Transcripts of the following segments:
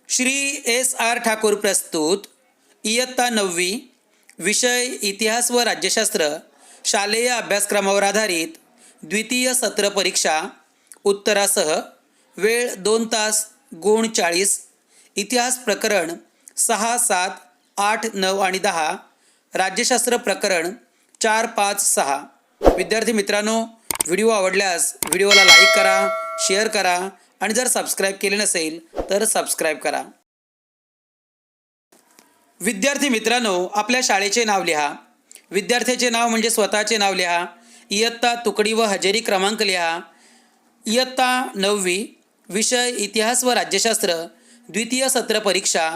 Shri S.R. Thakur प्रस्तुत इयत्ता 9वी विषय इतिहास व राज्यशास्त्र शालेय अभ्यासक्रमावर आधारित द्वितीय सत्र परीक्षा उत्तरासह वेळ 2 तास गुण 40 इतिहास प्रकरण 6, 7, 8, 9 आणि 10 राज्यशास्त्र प्रकरण 4, 5, 6 विद्यार्थी मित्रांनो, व्हिडिओ आवडल्यास व्हिडिओला लाईक करा, शेअर करा आणि जर सबस्क्राईब केले नसेल तर सबस्क्राईब करा. विद्यार्थी मित्रांनो, आपल्या शाळेचे नाव लिहा. विद्यार्थ्याचे नाव म्हणजे स्वतःचे नाव लिहा. इयत्ता, तुकडी व हजेरी क्रमांक लिहा. इयत्ता 9वी विषय इतिहास व राज्यशास्त्र द्वितीय सत्र परीक्षा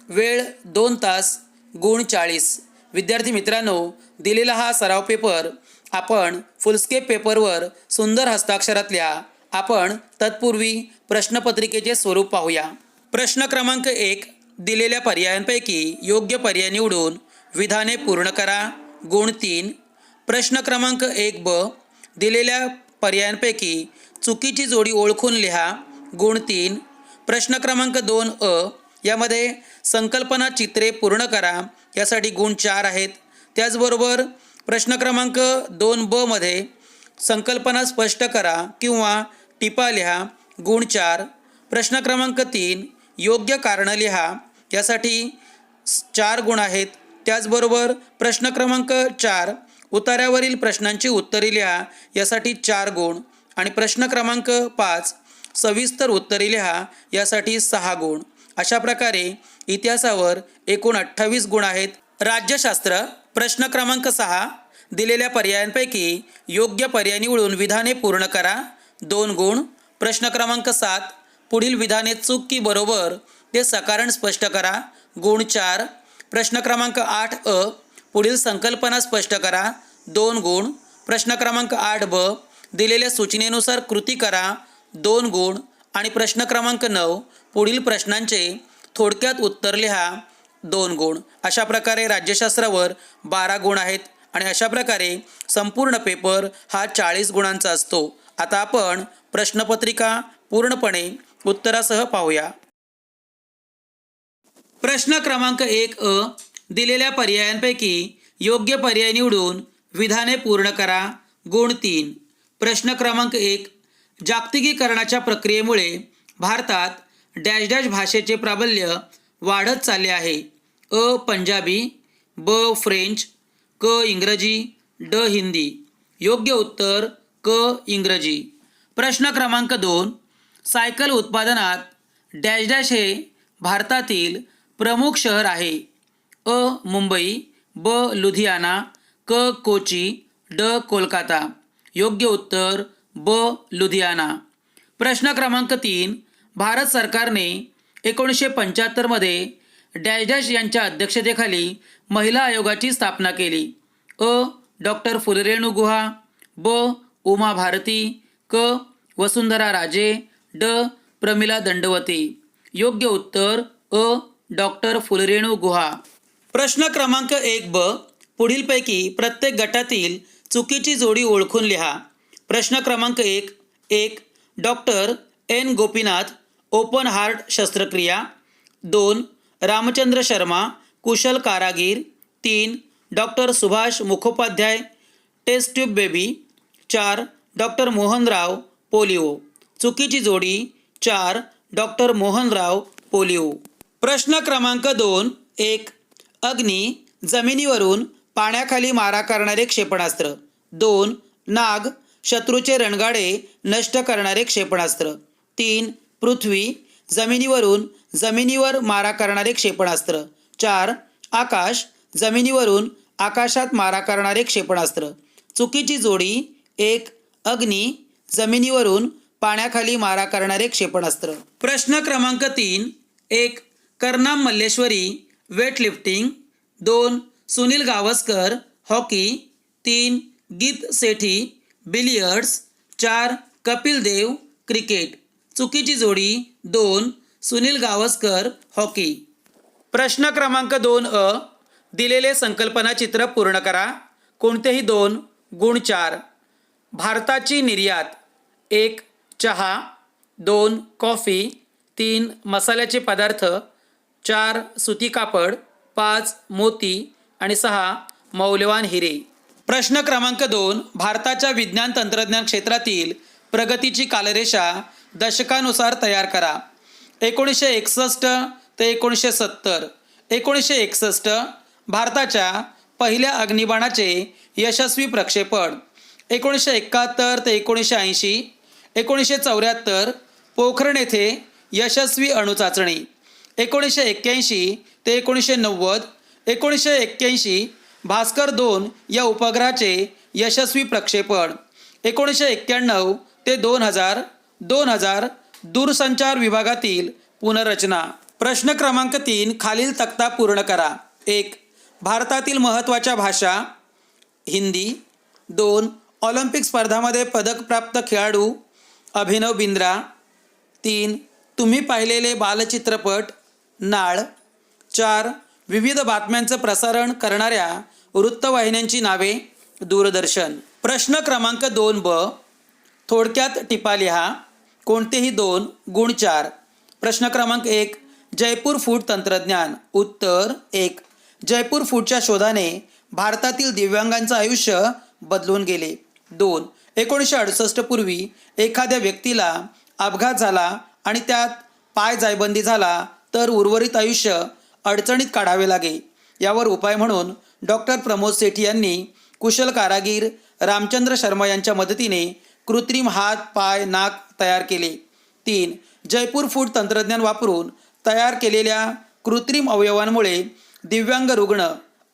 वेळ 2 तास गुण 40. विद्यार्थी मित्रांनो, दिलेला हा सराव पेपर आपण फुलस्केप पेपरवर सुंदर हस्ताक्षरात लिहा. आपण तत्पूर्वी प्रश्नपत्रिकेचे स्वरूप पाहूया. प्रश्न क्रमांक 1, दिलेल्या पर्यायांपैकी योग्य पर्याय निवडून विधाने पूर्ण करा. गुण 3. प्रश्न क्रमांक 1ब, दिलेल्या पर्यायांपैकी चुकीची जोडी ओळखून लिहा. गुण 3. प्रश्न क्रमांक 2अ, यामध्ये संकल्पना चित्रे पूर्ण करा. यासाठी गुण 4 आहेत. त्याचबरोबर प्रश्न क्रमांक 2ब मध्ये संकल्पना स्पष्ट करा किंवा टिपा लिहा. गुण 4. प्रश्न क्रमांक 3, योग्य कारणं लिहा. यासाठी 4 गुण आहेत. त्याचबरोबर प्रश्न क्रमांक 4, उतार्यावरील प्रश्नांची उत्तरे लिहा. यासाठी 4 गुण. आणि प्रश्न क्रमांक 5, सविस्तर उत्तरे लिहा. यासाठी 6 गुण. अशा प्रकारे इतिहासावर एकूण 28 गुण आहेत. राज्यशास्त्र प्रश्न क्रमांक 6, दिलेल्या पर्यायांपैकी योग्य पर्याय निवडून विधाने पूर्ण करा. 2 गुण. प्रश्न क्रमांक 7, पुढील विधाने चूक की बरोबर ते सकारण स्पष्ट करा. गुण 4. प्रश्न क्रमांक 8अ, पुढील संकल्पना स्पष्ट करा. 2 गुण. प्रश्न क्रमांक 8ब, दिलेल्या सूचनेनुसार कृती करा. 2 गुण. आणि प्रश्न क्रमांक 9, पुढील प्रश्नांचे थोडक्यात उत्तर लिहा. 2 गुण. अशा प्रकारे राज्यशास्त्रावर 12 गुण आहेत. आणि अशा प्रकारे संपूर्ण पेपर हा 40 गुणांचा असतो. आता आपण प्रश्नपत्रिका पूर्णपणे उत्तरासह पाहूया. प्रश्न क्रमांक 1अ, दिलेल्या पर्यायांपैकी योग्य पर्याय निवडून विधाने पूर्ण करा. गुण 3. प्रश्न क्रमांक 1, जागतिकीकरणाच्या प्रक्रियेमुळे भारतात डॅश डॅश भाषेचे प्राबल्य वाढत चालले आहे. अ. पंजाबी, ब. फ्रेंच, क. इंग्रजी, ड. हिंदी. योग्य उत्तर क. इंग्रजी. प्रश्न क्रमांक 2, सायकल उत्पादनात डॅश डॅश हे भारतातील प्रमुख शहर आहे. अ. मुंबई, ब. लुधियाना, क. कोची, ड. कोलकाता. योग्य उत्तर ब. लुधियाना. प्रश्न क्रमांक 3, भारत सरकारने 1975 मध्ये डॅश डॅश यांच्या अध्यक्षतेखाली महिला आयोगाची स्थापना केली. अ. डॉक्टर फुलरेणू गुहा, ब. उमा भारती, क. वसुंधरा राजे, ड. प्रमिला दंडवती. योग्य उत्तर अ. डॉक्टर फुलरेणू गुहा. प्रश्न क्रमांक 1ब, पुढीलपैकी प्रत्येक गटातील चुकीची जोडी ओळखून लिहा. प्रश्न क्रमांक 1, doctor N. Gopinath, open heart शस्त्रक्रिया. 2, रामचंद्र शर्मा, कुशल कारागीर. 3, doctor Subhash Mukhopadhyay, test tube baby. 4, doctor Mohanrao, polio. चुकीची जोडी 4, डॉक्टर मोहनराव, पोलिओ. प्रश्न क्रमांक 2, अग्नी, जमिनीवरून पाण्याखाली मारा करणारे क्षेपणास्त्र. 2, नाग, शत्रूचे रणगाडे नष्ट करणारे क्षेपणास्त्र. 3, पृथ्वी, जमिनीवर मारा करणारे क्षेपणास्त्र. 4, आकाश, जमिनीवरून आकाशात मारा करणारे क्षेपणास्त्र. चुकीची जोडी 1, अग्नी, जमिनीवरून पाण्याखाली मारा करणारे क्षेपणास्त्र. प्रश्न क्रमांक 3, करनाम मल्लेश्वरी, वेटलिफ्टिंग. 2, सुनील गावस्कर, हॉकी. 3, गीत सेठी, बिलियर्ड्स. 4, कपिल देव, क्रिकेट. चुकीची जोडी 2, सुनील गावस्कर, हॉकी. प्रश्न क्रमांक 2अ, दिलेले संकल्पना चित्र पूर्ण करा. कोणतेही 2, गुण 4. भारताची निर्यात. 1, चहा. 2, कॉफी. 3 मसाल्याचे पदार्थ, 4 सुती कापड, 5 मोती आणि 6 मौल्यवान हिरे. प्रश्न क्रमांक 2, भारताच्या विज्ञान तंत्रज्ञान क्षेत्रातील प्रगतीची कालरेषा दशकानुसार तयार करा. 1961 ते 1970. 1961 भारताच्या पहिल्या अग्निबाणाचे यशस्वी प्रक्षेपण. 1971 ते 1980. 1974 पोखरण येथे यशस्वी अणुचाचणी. 1981 ते 1990. 1981 भास्कर 2 या उपग्रहाचे यशस्वी प्रक्षेपण. 1991 ते 2000. 2000 दूरसंचार विभागातील पुनर्रचना. प्रश्न क्रमांक 3, खालील तक्ता पूर्ण करा. 1. भारतातील महत्त्वाच्या भाषा. हिंदी. 2. ऑलिम्पिक स्पर्धांमध्ये पदकप्राप्त खेळाडू. अभिनव बिंद्रा. 3. तुम्ही पाहिलेले बालचित्रपट. नाळ. 4. विविध बातम्यांचं प्रसारण करणाऱ्या वृत्तवाहिन्यांची नावे. दूरदर्शन. प्रश्न क्रमांक 2 ब. थोडक्यात टिपा लिहा. कोणतेही 2. गुण 4. प्रश्न क्रमांक 1, जयपूर फूड तंत्रज्ञान. उत्तर 1. जयपूर फूडच्या शोधाने भारतातील दिव्यांगांचं आयुष्य बदलून गेले. 2. 1968 पूर्वी एखाद्या व्यक्तीला अपघात झाला आणि त्यात पाय जायबंदी झाला तर उर्वरित आयुष्य अडचणीत काढावे लागे. यावर उपाय म्हणून डॉक्टर प्रमोद सेठी यांनी कुशल कारागीर रामचंद्र शर्मा यांच्या मदतीने कृत्रिम हात, पाय, नाक तयार केले. 3. जयपूर फूड तंत्रज्ञान वापरून तयार केलेल्या कृत्रिम अवयवांमुळे दिव्यांग रुग्ण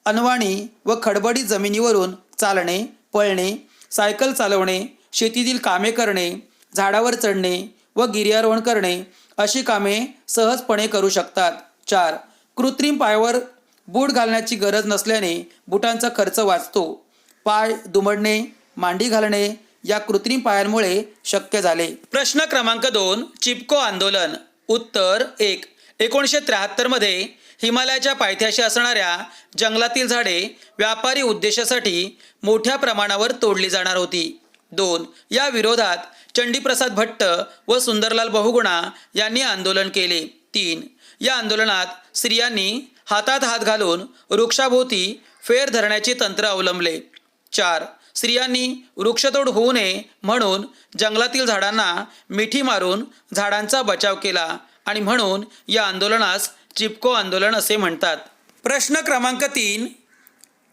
अनवाणी व खडबडीत जमिनीवरून चालणे, पळणे, सायकल चालवणे, शेतीतील कामे करणे, झाडावर चढणे व गिर्यारोहण करणे अशी कामे सहजपणे करू शकतात. 4. कृत्रिम पायावर बूट घालण्याची गरज नसल्याने बुटांचा खर्च वाचतो. पाय दुमडणे, मांडी घालणे या कृत्रिम पायांमुळे शक्य झाले. प्रश्न क्रमांक 2, चिपको आंदोलन. उत्तर 1. 1973 मध्ये हिमालयाच्या पायथ्याशी असणाऱ्या जंगलातील झाडे व्यापारी उद्देशासाठी मोठ्या प्रमाणावर तोडली जाणार होती. 2. या विरोधात चंडीप्रसाद भट्ट व सुंदरलाल बहुगुणा यांनी आंदोलन केले. 3. या आंदोलनात स्त्रियांनी हातात हात घालून वृक्षाभोवती फेर धरण्याचे तंत्र अवलंबले. 4. स्त्रियांनी वृक्षतोड होऊ नये म्हणून जंगलातील झाडांना मिठी मारून झाडांचा बचाव केला आणि म्हणून या आंदोलनास चिपको आंदोलन असे म्हणतात. प्रश्न क्रमांक 3,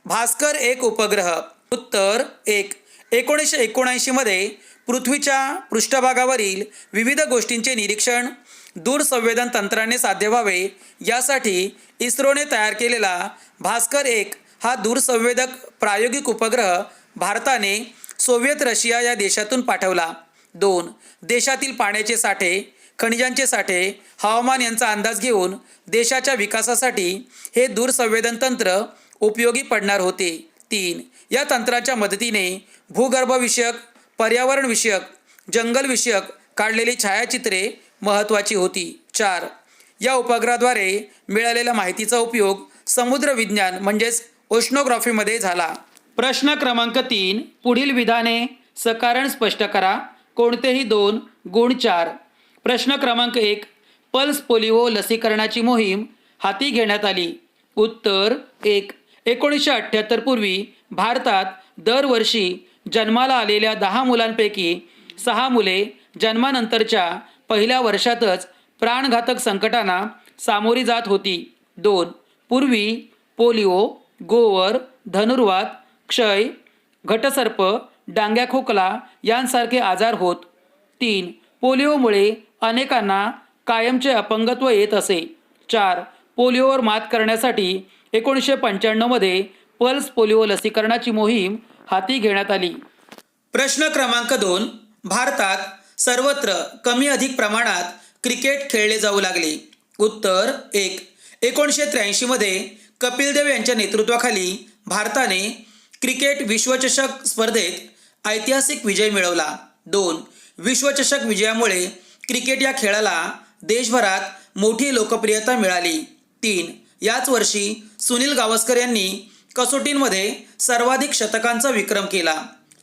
भास्कर 1 उपग्रह. उत्तर 1. 1979 मध्ये पृथ्वीच्या पृष्ठभागावरील विविध गोष्टींचे निरीक्षण दूरसंवेदन तंत्राने साध्य व्हावे यासाठी इस्रोने तयार केलेला भास्कर 1 हा दूरसंवेदक प्रायोगिक उपग्रह भारताने सोव्हिएत रशिया या देशातून पाठवला. 2. देशातील पाण्याचे साठे, खनिजांचे साठे, हवामान यांचा अंदाज घेऊन देशाच्या विकासासाठी हे दूरसंवेदन तंत्र उपयोगी पडणार होते. 3. या तंत्राच्या मदतीने भूगर्भविषयक, पर्यावरणविषयक, जंगलविषयक काढलेली छायाचित्रे महत्त्वाची होती. 4. या उपग्रहाद्वारे मिळालेल्या माहितीचा उपयोग समुद्र विज्ञान म्हणजेच ओशनोग्राफीमध्ये झाला. प्रश्न क्रमांक 3, पुढील विधाने सकारण स्पष्ट करा. कोणतेही 2. गुण 4. प्रश्न क्रमांक 1, पल्स पोलिओ लसीकरणाची मोहीम हाती घेण्यात आली. उत्तर 1. 1978 पूर्वी भारतात दरवर्षी जन्माला आलेल्या 10 मुलांपैकी 6 मुले जन्मानंतरच्या पहिल्या वर्षातच प्राणघातक संकटांना सामोरी जात होती. 2. पूर्वी पोलिओ, गोवर, धनुर्वात, क्षय, घटसर्प, डांग्या खोकला यांसारखे आजार होत. 3. पोलिओमुळे अनेकांना कायमचे अपंगत्व येत असे. 4. पोलिओवर मात करण्यासाठी 1995 मध्ये पल्स पोलिओ लसीकरणाची मोहीम हाती घेण्यात आली. प्रश्न क्रमांक 2, भारतात सर्वत्र कमी अधिक प्रमाणात क्रिकेट खेळले जाऊ लागले. उत्तर 1. 1983 मध्ये कपिल देव यांच्या नेतृत्वाखाली भारताने क्रिकेट विश्वचषक स्पर्धेत ऐतिहासिक विजय मिळवला. 2. विश्वचषक विजयामुळे क्रिकेट या खेळाला देशभरात मोठी लोकप्रियता मिळाली. 3. याच वर्षी सुनील गावस्कर यांनी कसोटींमध्ये सर्वाधिक शतकांचा विक्रम केला.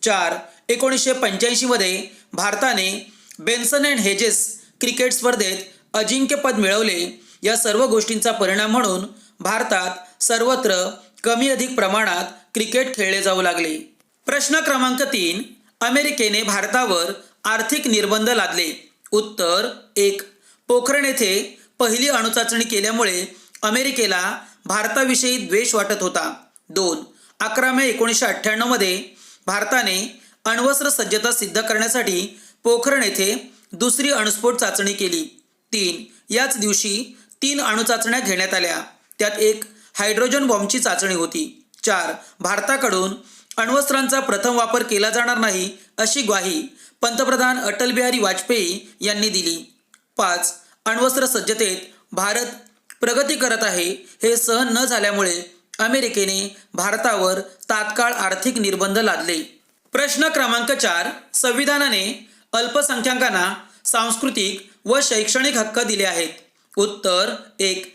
4. 1985 मध्ये भारताने बेन्सन अँड हेजेस क्रिकेट स्पर्धेत अजिंक्यपद मिळवले. या सर्व गोष्टींचा परिणाम म्हणून भारतात सर्वत्र कमी अधिक प्रमाणात क्रिकेट खेळले जाऊ लागले. प्रश्न क्रमांक 3. अमेरिकेने भारतावर आर्थिक निर्बंध लादले. उत्तर 1. पोखरण येथे पहिली अणुचाचणी केल्यामुळे अमेरिकेला भारताविषयी द्वेष वाटत होता. 2. 11 मे 1998 मध्ये भारताने अण्वस्त्र सज्जता सिद्ध करण्यासाठी पोखरण येथे दुसरी अणुस्फोट चाचणी केली. 3. याच दिवशी 3 अणुचाचण्या घेण्यात आल्या. त्यात एक हायड्रोजन बॉम्बची चाचणी होती. 4. भारताकडून अण्वस्त्रांचा प्रथम वापर केला जाणार नाही अशी ग्वाही पंतप्रधान अटल बिहारी वाजपेयी यांनी दिली. 5. अण्वस्त्र सज्जतेत भारत प्रगती करत आहे हे सहन न झाल्यामुळे अमेरिकेने भारतावर तात्काळ आर्थिक निर्बंध लादले. प्रश्न क्रमांक 4. संविधानाने अल्पसंख्याकांना सांस्कृतिक व शैक्षणिक हक्क दिले आहेत. उत्तर 1.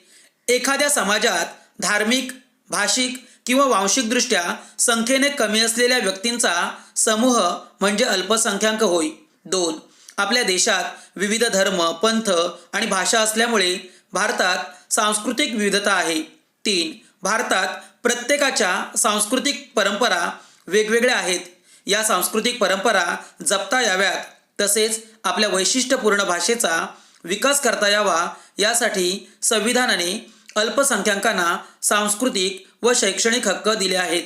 एखाद्या समाजात धार्मिक, भाषिक किंवा वांशिकदृष्ट्या संख्येने कमी असलेल्या व्यक्तींचा समूह म्हणजे अल्पसंख्याक होय. 2. आपल्या देशात विविध धर्म, पंथ आणि भाषा असल्यामुळे भारतात सांस्कृतिक विविधता आहे. 3. भारतात प्रत्येकाच्या सांस्कृतिक परंपरा वेगवेगळ्या आहेत. या सांस्कृतिक परंपरा जपता याव्यात तसेच आपल्या वैशिष्ट्यपूर्ण भाषेचा विकास करता यावा यासाठी संविधानाने अल्पसंख्याकांना सांस्कृतिक व शैक्षणिक हक्क दिले आहेत.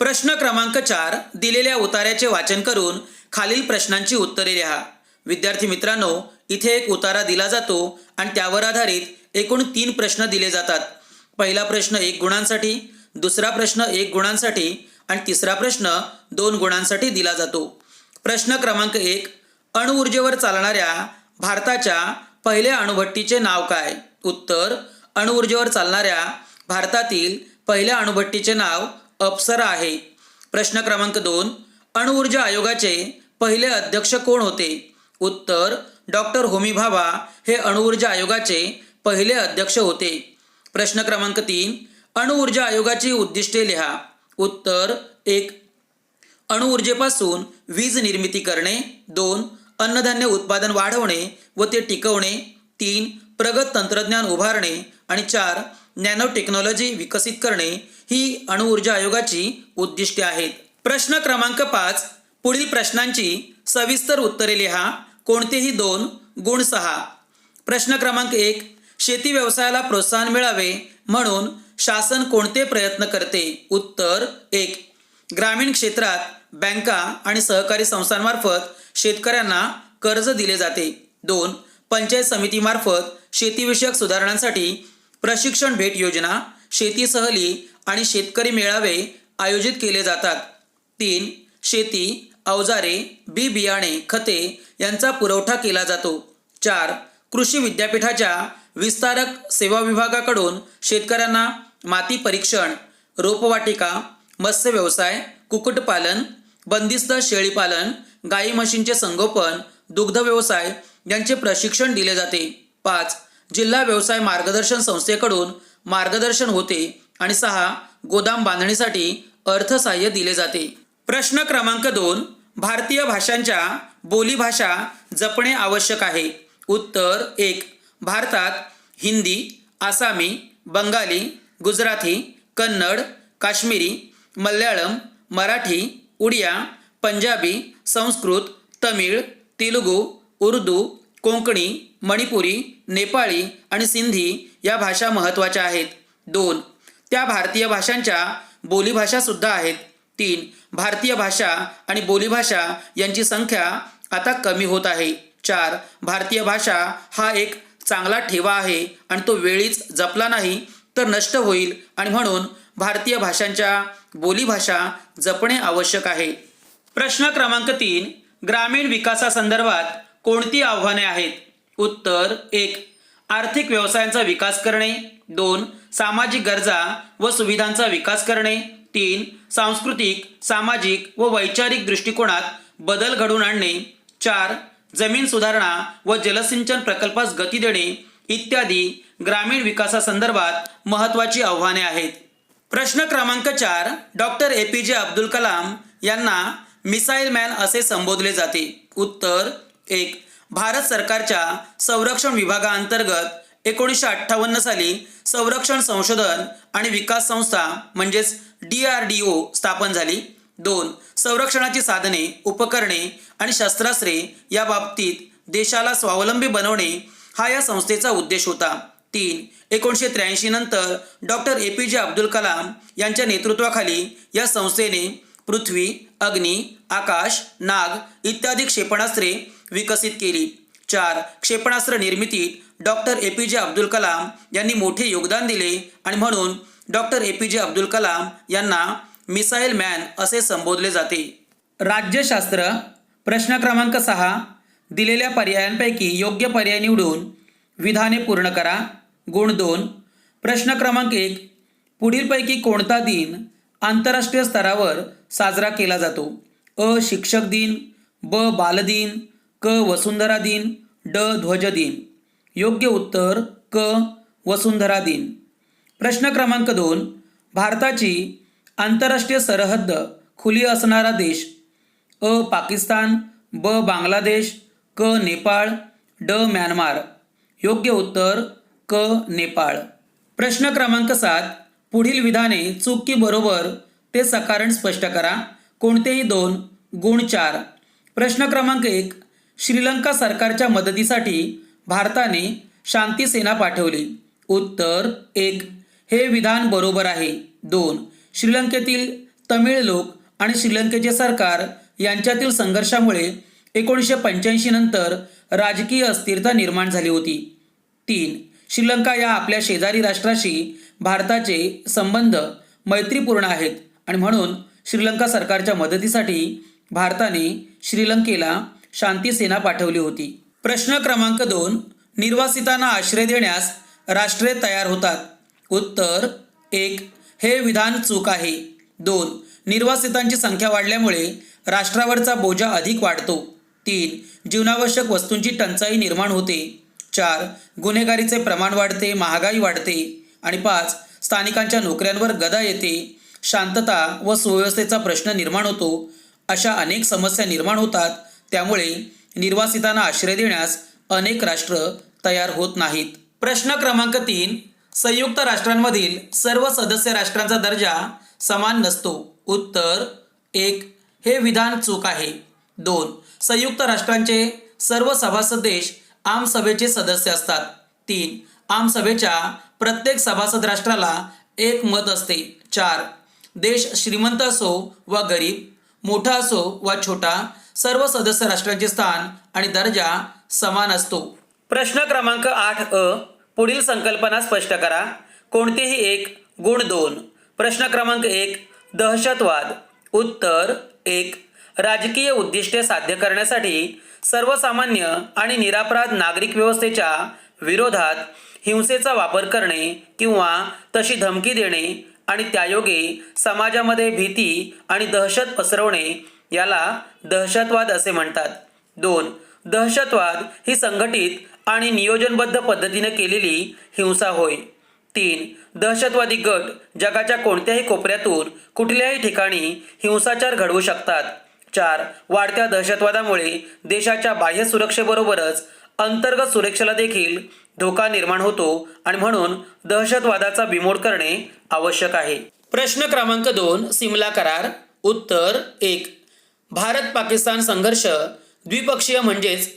प्रश्न क्रमांक 4. दिलेल्या उतार्याचे वाचन करून खालील प्रश्नांची उत्तरे लिहा. विद्यार्थी मित्रांनो, इथे एक उतारा दिला जातो आणि त्यावर आधारित एकूण 3 प्रश्न दिले जातात. पहिला प्रश्न 1 गुणांसाठी, दुसरा प्रश्न 1 गुणांसाठी आणि तिसरा प्रश्न 2 गुणांसाठी दिला जातो. प्रश्न क्रमांक 1. अणुऊर्जेवर चालणाऱ्या भारताच्या पहिल्या अणुभट्टीचे नाव काय? उत्तर अणुऊर्जेवर चालणाऱ्या भारतातील पहिल्या अणुभट्टीचे नाव अप्सरा आहे. प्रश्न क्रमांक 2. अणुऊर्जा आयोगाचे पहिले अध्यक्ष कोण होते? उत्तर डॉक्टर होमी भाभा हे अणुऊर्जा आयोगाचे पहिले अध्यक्ष होते. प्रश्न क्रमांक 3. अणुऊर्जा आयोगाची उद्दिष्टे लिहा. उत्तर 1. अणुऊर्जेपासून वीज निर्मिती करणे. 2. अन्नधान्य उत्पादन वाढवणे व ते टिकवणे. 3. प्रगत तंत्रज्ञान उभारणे आणि 4. नॅनो टेक्नॉलॉजी विकसित करणे ही अणुऊर्जा आयोगाची उद्दिष्टे आहेत. प्रश्न क्रमांक 5. पुढील प्रश्नांची सविस्तर उत्तरे लिहा. कोणतेही 2 गुण 6. प्रश्न क्रमांक 1. शेती व्यवसायाला प्रोत्साहन मिळावे म्हणून शासन कोणते प्रयत्न करते? उत्तर 1. ग्रामीण क्षेत्रात बँका आणि सहकारी संस्थांमार्फत शेतकऱ्यांना कर्ज दिले जाते. 2. पंचायत समितीमार्फत शेतीविषयक सुधारणांसाठी प्रशिक्षण भेट योजना, शेती सहली आणि शेतकरी मेळावे आयोजित केले जातात. 3. शेती, अवजारे, बी बियाणे, खते यांचा पुरवठा केला जातो. 4. कृषी विद्यापीठाच्या विस्तारक सेवा विभागाकडून शेतकऱ्यांना माती परीक्षण, रोपवाटिका, मत्स्य व्यवसाय, कुक्कुटपालन, बंदिस्त शेळीपालन, गाई म्हशींचे संगोपन, दुग्ध व्यवसाय यांचे प्रशिक्षण दिले जाते. 5. जिल्हा व्यवसाय मार्गदर्शन संस्थेकडून मार्गदर्शन होते आणि 6. गोदाम बांधणीसाठी अर्थसहाय्य दिले जाते. प्रश्न क्रमांक 2. भारतीय भाषांच्या बोलीभाषा जपणे आवश्यक आहे. उत्तर 1. भारतात हिंदी, आसामी, बंगाली, गुजराती, कन्नड, काश्मीरी, मल्याळम, मराठी, उडिया, पंजाबी, संस्कृत, तमिळ, तेलुगू, उर्दू, कोंकणी, मणिपुरी, नेपाळी आणि सिंधी या भाषा महत्त्वाच्या आहेत. 2. त्या भारतीय भाषांच्या बोलीभाषा सुद्धा आहेत. 3. भारतीय भाषा आणि बोलीभाषा यांची संख्या आता कमी होत आहे. 4. भारतीय भाषा हा एक चांगला ठेवा आहे आणि तो वेळीच जपला नाही तर नष्ट होईल आणि म्हणून भारतीय भाषांच्या बोलीभाषा जपणे आवश्यक आहे. प्रश्न क्रमांक 3. ग्रामीण विकासासंदर्भात कोणती आव्हाने आहेत? उत्तर 1. आर्थिक व्यवसायांचा विकास करणे. 2. सामाजिक गरजा व सुविधांचा विकास करणे. 3. सांस्कृतिक, सामाजिक व वैचारिक दृष्टिकोनात बदल घडवून आणणे. 4. जमीन सुधारणा व जलसिंचन प्रकल्पास गती देणे इत्यादी ग्रामीण विकासासंदर्भात महत्त्वाची आव्हाने आहेत. प्रश्न क्रमांक 4. डॉक्टर APJ अब्दुल कलाम यांना मिसाईल मॅन असे संबोधले जाते. उत्तर 1. भारत सरकारच्या संरक्षण विभागाअंतर्गत 1958 साली संरक्षण संशोधन आणि विकास संस्था म्हणजेच DRDO स्थापन झाली. 2. संरक्षणाची साधने, उपकरणे आणि शस्त्रास्त्रे या बाबतीत देशाला स्वावलंबी बनवणे हा या संस्थेचा उद्देश होता. 3. 1983 नंतर डॉक्टर APJ अब्दुल कलाम यांच्या नेतृत्वाखाली या संस्थेने पृथ्वी, अग्नी, आकाश, नाग इत्यादी क्षेपणास्त्रे विकसित केली. 4. क्षेपणास्त्र निर्मितीत डॉक्टर APJ अब्दुल कलाम यांनी मोठे योगदान दिले आणि म्हणून डॉक्टर APJ अब्दुल कलाम यांना मिसाईल मॅन असे संबोधले जाते. राज्यशास्त्र. प्रश्न क्रमांक 6. दिलेल्या पर्यायांपैकी योग्य पर्याय निवडून विधाने पूर्ण करा. गुण 2. प्रश्न क्रमांक 1. पुढीलपैकी कोणता दिन आंतरराष्ट्रीय स्तरावर साजरा केला जातो? अ. शिक्षक दिन, ब. बालदिन, क. वसुंधरा दिन, ड. ध्वज दिन. योग्य उत्तर क. वसुंधरा दिन. प्रश्न क्रमांक 2. भारताची आंतरराष्ट्रीय सरहद्द खुली असणारा देश? अ. पाकिस्तान, ब. बांगलादेश, क. नेपाळ, ड. म्यानमार. योग्य उत्तर क. नेपाळ. प्रश्न क्रमांक 7. पुढील विधाने चूक की बरोबर ते सकारण स्पष्ट करा. कोणतेही 2. गुण 4. प्रश्न क्रमांक 1. श्रीलंका सरकारच्या मदतीसाठी भारताने शांती सेना पाठवली. उत्तर 1. हे विधान बरोबर आहे. 2. श्रीलंकेतील तमिळ लोक आणि श्रीलंकेचे सरकार यांच्यातील संघर्षामुळे 1985 नंतर राजकीय अस्थिरता निर्माण झाली होती. 3. श्रीलंका या आपल्या शेजारी राष्ट्राशी भारताचे संबंध मैत्रीपूर्ण आहेत आणि म्हणून श्रीलंका सरकारच्या मदतीसाठी भारताने श्रीलंकेला शांती सेना पाठवली होती. प्रश्न क्रमांक 2. निर्वासितांना आश्रय देण्यास राष्ट्रे तयार होतात. उत्तर 1. हे विधान चूक आहे. 2. निर्वासितांची संख्या वाढल्यामुळे राष्ट्रावरचा बोजा अधिक वाढतो. 3. जीवनावश्यक वस्तूंची टंचाई निर्माण होते. 4. गुन्हेगारीचे प्रमाण वाढते, महागाई वाढते. आणि 5. स्थानिकांच्या नोकऱ्यांवर गदा येते, शांतता व सुव्यवस्थेचा प्रश्न निर्माण होतो. अशा अनेक समस्या निर्माण होतात. त्यामुळे निर्वासितांना आश्रय देण्यास अनेक राष्ट्र तयार होत नाहीत. प्रश्न क्रमांक 3. संयुक्त राष्ट्रांमधील सर्व सदस्य राष्ट्रांचा दर्जा समान नसतो. उत्तर 1. हे विधान चूक आहे. 2. संयुक्त राष्ट्रांचे सर्व सभासद देश आमसभेचे सदस्य असतात. 3. आमसभेच्या प्रत्येक सभासद राष्ट्राला एक मत असते. 4. देश श्रीमंत असो वा गरीब, मोठा असो वा छोटा, सर्व सदस्य राष्ट्रांचे स्थान आणि दर्जा समान असतो. प्रश्न क्रमांक 8 अ. पुढील संकल्पना स्पष्ट करा. कोणतेही एक. गुण 2. प्रश्न क्रमांक 1. दहशतवाद. उत्तर 1. राजकीय उद्दिष्टे साध्य करण्यासाठी सर्वसामान्य आणि निरपराध नागरिक व्यवस्थेच्या विरोधात हिंसेचा वापर करणे किंवा तशी धमकी देणे आणि त्यायोगे समाजामध्ये भीती आणि दहशत पसरवणे याला दहशतवाद असे म्हणतात. 2. दहशतवाद ही संघटित आणि नियोजनबद्ध पद्धतीने केलेली हिंसा होय. 3. दहशतवादी गट जगाच्या कोणत्याही कोपऱ्यातून कुठल्याही ठिकाणी हिंसाचार घडवू शकतात. 4. वाढत्या दहशतवादामुळे देशाच्या बाह्य सुरक्षेबरोबरच अंतर्गत सुरक्षेला देखील धोका निर्माण होतो आणि म्हणून दहशतवादाचा बिमोड करणे आवश्यक आहे. प्रश्न क्रमांक 2. सिमला करार. उत्तर 1. भारत पाकिस्तान संघर्ष द्विपक्षीय म्हणजेच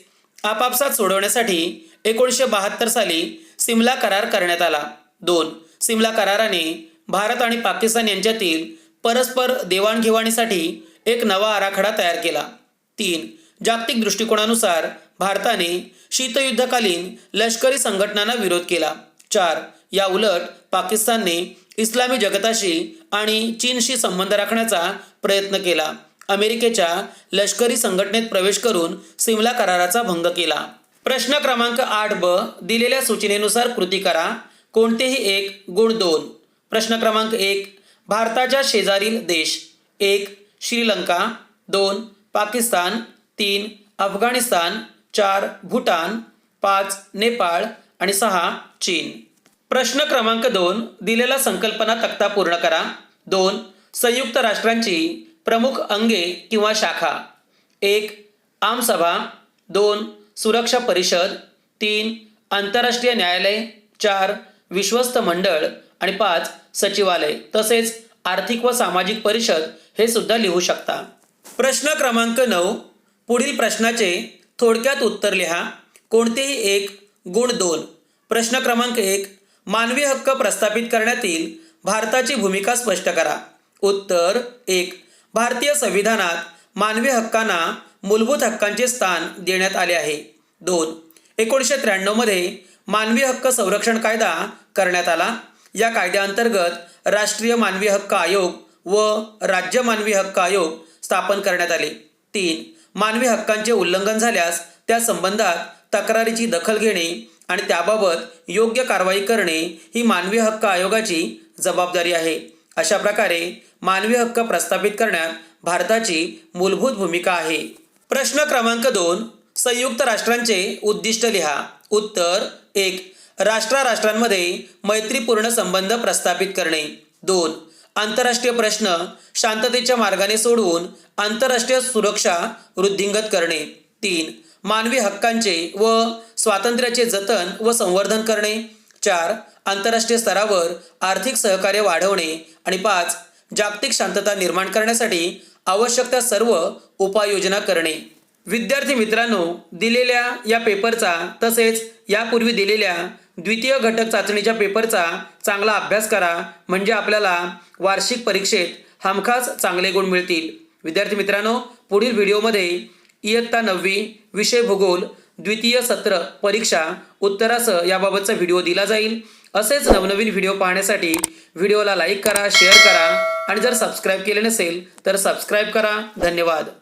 आपापसात सोडवण्यासाठी 1972 साली सिमला करार करण्यात आला. 2. सिमला कराराने भारत आणि पाकिस्तान यांच्यातील परस्पर देवाणघेवाणीसाठी एक नवा आराखडा तयार केला. 3. जागतिक दृष्टिकोनानुसार भारताने शीतयुद्धकालीन लष्करी संघटनांना विरोध केला. 4. या उलट पाकिस्तानने इस्लामी जगताशी आणि चीनशी संबंध राखण्याचा प्रयत्न केला. अमेरिकेच्या लष्करी संघटनेत प्रवेश करून सिमला कराराचा भंग केला. प्रश्न क्रमांक 8 ब. दिलेल्या सूचनेनुसार कृती करा. कोणतेही एक. गुण 2. प्रश्न क्रमांक 1. भारताच्या शेजारील देश. 1. श्रीलंका, 2. पाकिस्तान, 3. अफगाणिस्तान, 4. भूटान, 5. नेपाळ आणि 6. चीन. प्रश्न क्रमांक 2. दिलेला संकल्पना तक्ता पूर्ण करा. 2. संयुक्त राष्ट्रांची प्रमुख अंगे किंवा शाखा. 1. आमसभा, 2. सुरक्षा परिषद, 3 आंतरराष्ट्रीय न्यायालय, 4 विश्वस्त मंडळ आणि 5 सचिवालय तसेच आर्थिक व सामाजिक परिषद हे सुद्धा लिहू शकता. प्रश्न क्रमांक 9. पुढील प्रश्नाचे थोडक्यात उत्तर लिहा. कोणतेही एक गुण 2. प्रश्न क्रमांक 1. मानवी हक्क प्रस्थापित करण्यातील भारताची भूमिका स्पष्ट करा. उत्तर 1. भारतीय संविधानात मानवी हक्कांना मूलभूत हक्कांचे स्थान देण्यात आले आहे. 2. 1993 मध्ये मानवी हक्क संरक्षण कायदा करण्यात आला. या कायद्याअंतर्गत राष्ट्रीय मानवी हक्क आयोग व राज्य मानवी हक्क आयोग स्थापन करण्यात आले. 3. मानवी हक्कांचे उल्लंघन झाल्यास त्या संबंधात तक्रारीची दखल घेणे आणि त्याबाबत योग्य कारवाई करणे ही मानवी हक्क आयोगाची जबाबदारी आहे. अशा प्रकारे मानवी हक्क प्रस्थापित करण्यात भारताची मूलभूत भूमिका आहे. प्रश्न क्रमांक 2. संयुक्त राष्ट्रांचे उद्दिष्ट लिहा. उत्तर 1. राष्ट्रांमध्ये मैत्रीपूर्ण संबंध प्रस्थापित करणे. 2. आंतरराष्ट्रीय प्रश्न शांततेच्या मार्गाने सोडवून आंतरराष्ट्रीय सुरक्षा वृद्धिंगत करणे. 3. मानवी हक्कांचे व स्वातंत्र्याचे जतन व संवर्धन करणे. 4. आंतरराष्ट्रीय स्तरावर आर्थिक सहकार्य वाढवणे आणि 5. जागतिक शांतता निर्माण करण्यासाठी आवश्यक त्या सर्व उपाययोजना करणे. विद्यार्थी मित्रांनो, दिलेल्या या पेपरचा तसेच यापूर्वी दिलेल्या द्वितीय घटक चाचणीच्या पेपरचा चांगला अभ्यास करा, म्हणजे आपल्याला वार्षिक परीक्षेत हमखास चांगले गुण मिळतील. विद्यार्थी मित्रांनो, पुढील व्हिडिओमध्ये इयत्ता 9वी विषय भूगोल द्वितीय सत्र परीक्षा उत्तरासह याबाबतचा व्हिडिओ दिला जाईल. असेच नवनवीन व्हिडिओ पाहण्यासाठी व्हिडिओला लाईक करा, शेअर करा आणि जर सबस्क्राईब केले नसेल तर सबस्क्राईब करा. धन्यवाद.